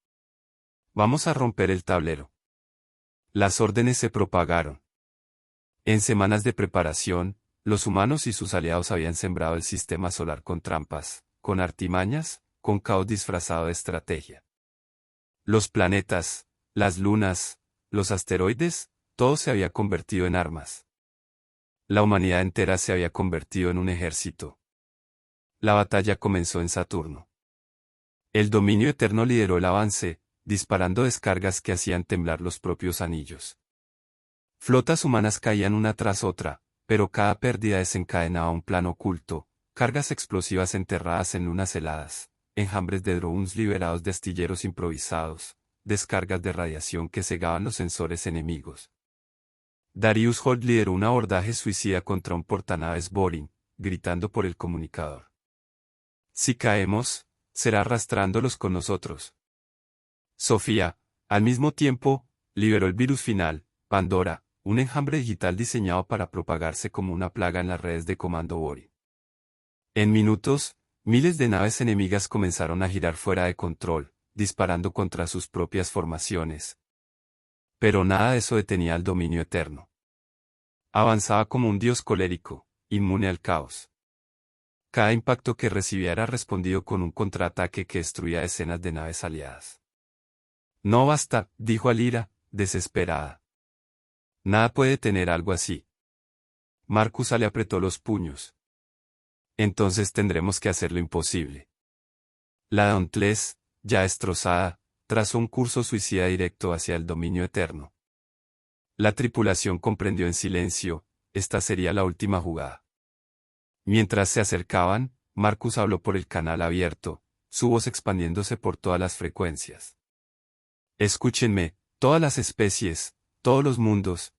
Vamos a romper el tablero. Las órdenes se propagaron. En semanas de preparación, los humanos y sus aliados habían sembrado el sistema solar con trampas, con artimañas, con caos disfrazado de estrategia. Los planetas, las lunas, los asteroides, todo se había convertido en armas. La humanidad entera se había convertido en un ejército. La batalla comenzó en Saturno. El dominio eterno lideró el avance, disparando descargas que hacían temblar los propios anillos. Flotas humanas caían una tras otra, pero cada pérdida desencadenaba un plan oculto, cargas explosivas enterradas en lunas heladas, enjambres de drones liberados de astilleros improvisados, descargas de radiación que cegaban los sensores enemigos. Darius Holt lideró un abordaje suicida contra un portanaves Borin, gritando por el comunicador. Si caemos, será arrastrándolos con nosotros. Sofía, al mismo tiempo, liberó el virus final, Pandora, un enjambre digital diseñado para propagarse como una plaga en las redes de comando Borin. En minutos, miles de naves enemigas comenzaron a girar fuera de control, disparando contra sus propias formaciones. Pero nada de eso detenía al dominio eterno. Avanzaba como un dios colérico, inmune al caos. Cada impacto que recibía era respondido con un contraataque que destruía decenas de naves aliadas. No basta, dijo Alira, desesperada. Nada puede detener algo así. Marcus le apretó los puños. Entonces tendremos que hacer lo imposible. La Dauntless, ya destrozada, trazó un curso suicida directo hacia el dominio eterno. La tripulación comprendió en silencio, esta sería la última jugada. Mientras se acercaban, Marcus habló por el canal abierto, su voz expandiéndose por todas las frecuencias. Escúchenme, todas las especies, todos los mundos.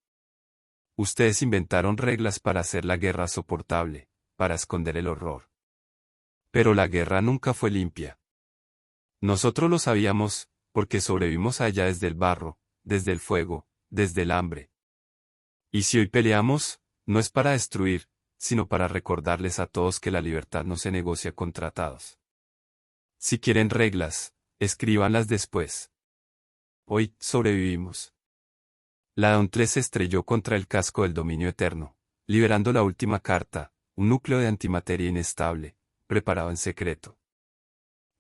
Ustedes inventaron reglas para hacer la guerra soportable, para esconder el horror. Pero la guerra nunca fue limpia. Nosotros lo sabíamos, porque sobrevivimos a ella desde el barro, desde el fuego, desde el hambre. Y si hoy peleamos, no es para destruir, sino para recordarles a todos que la libertad no se negocia con tratados. Si quieren reglas, escríbanlas después. Hoy sobrevivimos. La Dauntless se estrelló contra el casco del dominio eterno, liberando la última carta, un núcleo de antimateria inestable, preparado en secreto.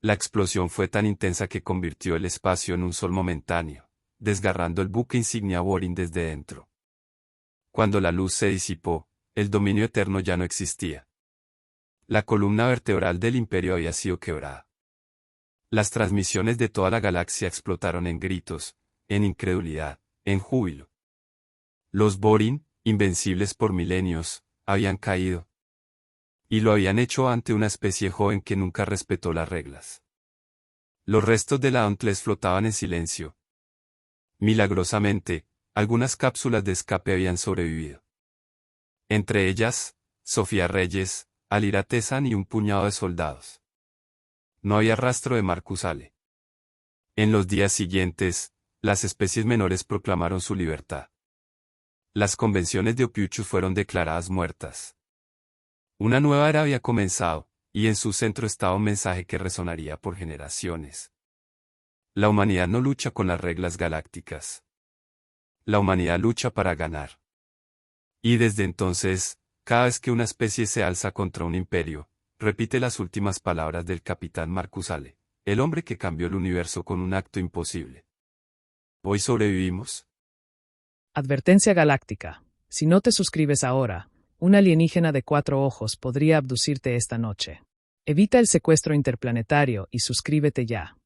La explosión fue tan intensa que convirtió el espacio en un sol momentáneo, desgarrando el buque insignia Borin desde dentro. Cuando la luz se disipó, el dominio eterno ya no existía. La columna vertebral del imperio había sido quebrada. Las transmisiones de toda la galaxia explotaron en gritos, en incredulidad, en júbilo. Los Borin, invencibles por milenios, habían caído. Y lo habían hecho ante una especie joven que nunca respetó las reglas. Los restos de la Dauntless flotaban en silencio. Milagrosamente, algunas cápsulas de escape habían sobrevivido. Entre ellas, Sofía Reyes, Alira Tesan y un puñado de soldados. No había rastro de Marcus Ale. En los días siguientes, las especies menores proclamaron su libertad. Las convenciones de Opiuchus fueron declaradas muertas. Una nueva era había comenzado, y en su centro estaba un mensaje que resonaría por generaciones. La humanidad no lucha con las reglas galácticas. La humanidad lucha para ganar. Y desde entonces, cada vez que una especie se alza contra un imperio, repite las últimas palabras del capitán Marcus Ale, el hombre que cambió el universo con un acto imposible. ¿Hoy sobrevivimos? Advertencia galáctica. Si no te suscribes ahora, un alienígena de 4 ojos podría abducirte esta noche. Evita el secuestro interplanetario y suscríbete ya.